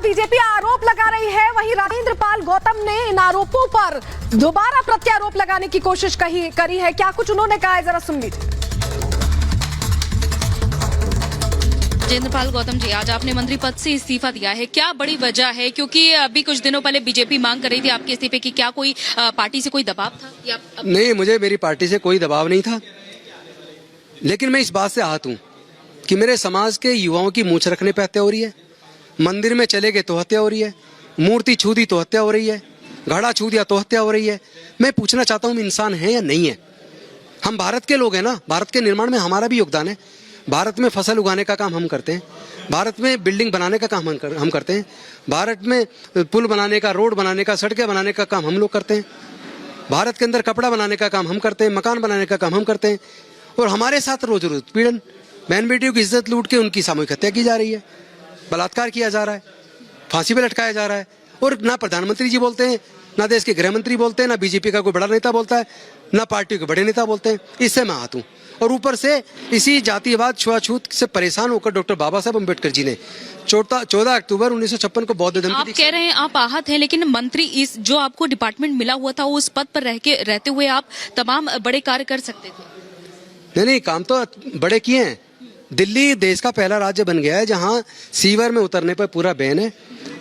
BJP आरोप लगा रही है, वहीं राजेंद्र पाल गौतम ने इन आरोपों पर दोबारा प्रत्यारोप लगाने की कोशिश करी है। क्या कुछ उन्होंने कहा है, जरा सुन लीजिए। राजेंद्र पाल गौतम जी, आज आपने मंत्री पद से इस्तीफा दिया है, क्या बड़ी वजह है? क्योंकि अभी कुछ दिनों पहले बीजेपी मांग कर रही थी आपके इस्तीफे की। क्या कोई पार्टी से कोई दबाव था या नहीं, मुझे मेरी पार्टी से कोई दबाव नहीं था, लेकिन मैं इस बात से आहत हूं कि मेरे समाज के युवाओं की मूंछ रखने पर हत्या हो रही है, मंदिर में चले गए तो हत्या हो रही है, मूर्ति छू दी तो हत्या हो रही है, घड़ा छू दिया तो हत्या हो रही है। मैं पूछना चाहता हूं, हम इंसान हैं या नहीं है? हम भारत के लोग हैं ना, भारत के निर्माण में हमारा भी योगदान है। भारत में फसल उगाने का काम हम करते हैं, भारत में बिल्डिंग बनाने का काम हम करते हैं, भारत में पुल बनाने का, रोड बनाने का, सड़कें बनाने का काम हम लोग करते हैं, भारत के अंदर कपड़ा बनाने का काम हम करते हैं, मकान बनाने का काम हम करते हैं। और हमारे साथ रोज रोज उत्पीड़न, बहन बेटियों की इज्जत लूट के उनकी सामूहिक हत्या की जा रही है, बलात्कार किया जा रहा है, फांसी पे लटकाया जा रहा है। और ना प्रधानमंत्री जी बोलते हैं, ना देश के गृह मंत्री बोलते हैं, ना बीजेपी का कोई बड़ा नेता बोलता है, ना पार्टी के बड़े नेता बोलते हैं। इससे मैं आहत हूं। और ऊपर से इसी जातिवाद छुआछूत से परेशान होकर डॉक्टर बाबा साहब अम्बेडकर जी ने 14 अक्टूबर 1956 को बौद्ध धर्म आप कह रहे हैं आप आहत हैं, लेकिन मंत्री इस जो आपको डिपार्टमेंट मिला हुआ था उस पद पर रहते हुए आप तमाम बड़े कार्य कर सकते थे। नहीं, काम तो बड़े किए हैं। दिल्ली देश का पहला राज्य बन गया है जहां सीवर में उतरने पर पूरा बैन है,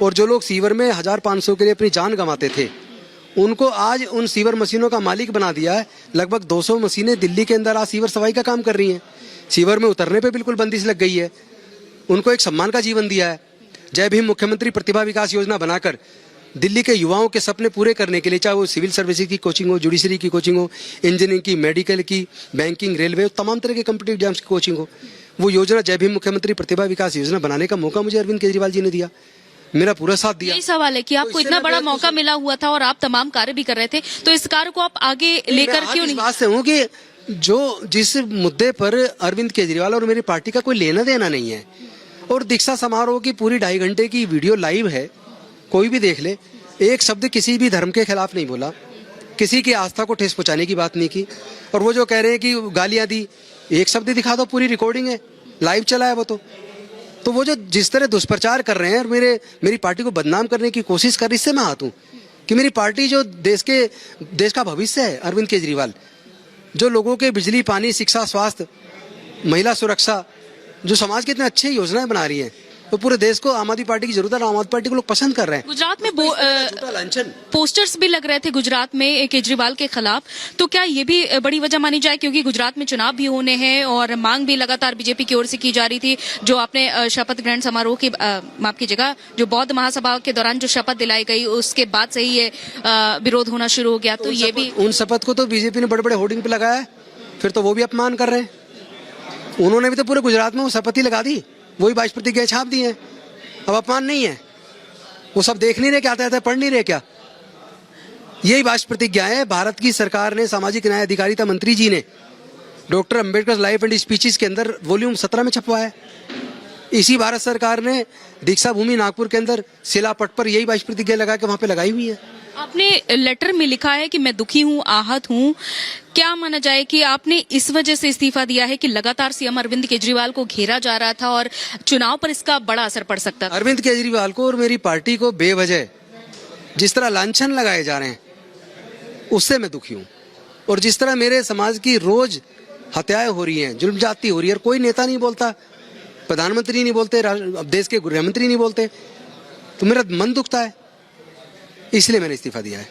और जो लोग सीवर में 1500 के लिए अपनी जान गंवाते थे उनको आज उन सीवर मशीनों का मालिक बना दिया है। लगभग 200 मशीनें दिल्ली के अंदर आज सीवर सफाई का काम कर रही हैं। सीवर में उतरने पे बिल्कुल बंदिश लग गई है। उनको एक सम्मान का जीवन दिया है। जय भीम मुख्यमंत्री प्रतिभा विकास योजना बनाकर दिल्ली के युवाओं के सपने पूरे करने के लिए, चाहे वो सिविल सर्विसेज की कोचिंग हो, जुडिशरी की कोचिंग हो, इंजीनियरिंग की, मेडिकल की, बैंकिंग, रेलवे, तमाम तरह के कॉम्पिटिटिव एग्जाम्स की कोचिंग हो, वो योजना जय भीम मुख्यमंत्री प्रतिभा विकास योजना बनाने का मौका मुझे अरविंद केजरीवाल जी ने दिया, मेरा पूरा साथ दिया। यही सवाल है कि आपको इतना बड़ा मौका मिला हुआ था और आप तमाम कार्य भी कर रहे थे, तो इस कार्य को आप आगे लेकर क्यों नहीं? बात से हूँ कि जिस मुद्दे पर अरविंद केजरीवाल और मेरी पार्टी का कोई लेना देना नहीं है, और दीक्षा समारोह की पूरी 2.5 घंटे की वीडियो लाइव है, कोई भी देख ले, एक शब्द किसी भी धर्म के खिलाफ नहीं बोला, किसी की आस्था को ठेस पहुंचाने की बात नहीं की। और वो जो कह रहे हैं कि गालियां दी, एक शब्द दिखा दो, पूरी रिकॉर्डिंग है, लाइव चला है वो तो वो जो जिस तरह दुष्प्रचार कर रहे हैं और मेरी पार्टी को बदनाम करने की कोशिश कर रही, इससे मैं आहत हूं कि मेरी पार्टी जो देश का भविष्य है, अरविंद केजरीवाल, जो लोगों के बिजली, पानी, शिक्षा, स्वास्थ्य, महिला सुरक्षा, जो समाज की इतने अच्छी योजनाएं बना रही है, तो पूरे देश को आम आदमी पार्टी की जरूरत है। आम आदमी पार्टी को लोग पसंद कर रहे हैं। गुजरात में पोस्टर्स भी लग रहे थे गुजरात में केजरीवाल के खिलाफ, तो क्या ये भी बड़ी वजह मानी जाए? क्योंकि गुजरात में चुनाव भी होने हैं और मांग भी लगातार बीजेपी की ओर से की जा रही थी। जो आपने शपथ ग्रहण समारोह की माफ कीजिएगा, जो बौद्ध महासभा के दौरान जो शपथ दिलाई गई उसके बाद से ही ये विरोध होना शुरू हो गया। तो ये भी उन शपथ को तो बीजेपी ने बड़े बड़े होर्डिंग पे लगाया है, फिर तो वो भी अपमान कर रहे हैं। उन्होंने भी तो पूरे गुजरात में वो शपथ ही लगा दी, वही 22 प्रतिज्ञा छाप दी है। अब अपमान नहीं है, वो सब देख नहीं रहे क्या आता है, पढ़ नहीं रहे क्या? यही 22 प्रतिज्ञाएं भारत की सरकार ने, सामाजिक न्याय अधिकारिता मंत्री जी ने doctor Ambedkar life and speeches के अंदर वॉल्यूम 17 में छपवाया है। इसी भारत सरकार ने दीक्षा भूमि नागपुर के अंदर शिलापट पर यही 22 प्रतिज्ञा लगा के वहां पे लगाई हुई है। आपने लेटर में लिखा है कि मैं दुखी हूं, आहत हूं। क्या माना जाए कि आपने इस वजह से इस्तीफा दिया है कि लगातार सीएम अरविंद केजरीवाल को घेरा जा रहा था और चुनाव पर इसका बड़ा असर पड़ सकता था? अरविंद केजरीवाल को और मेरी पार्टी को बेवजह जिस तरह लांछन लगाए जा रहे हैं, उससे मैं दुखी हूं। और जिस तरह मेरे समाज की रोज हत्याएं हो रही हैं, जुल्म जाती हो रही है, और कोई नेता नहीं बोलता, प्रधानमंत्री नहीं बोलते, देश के गृह मंत्री नहीं बोलते, तो मेरा मन दुखता है, इसलिए मैंने इस्तीफा दिया है।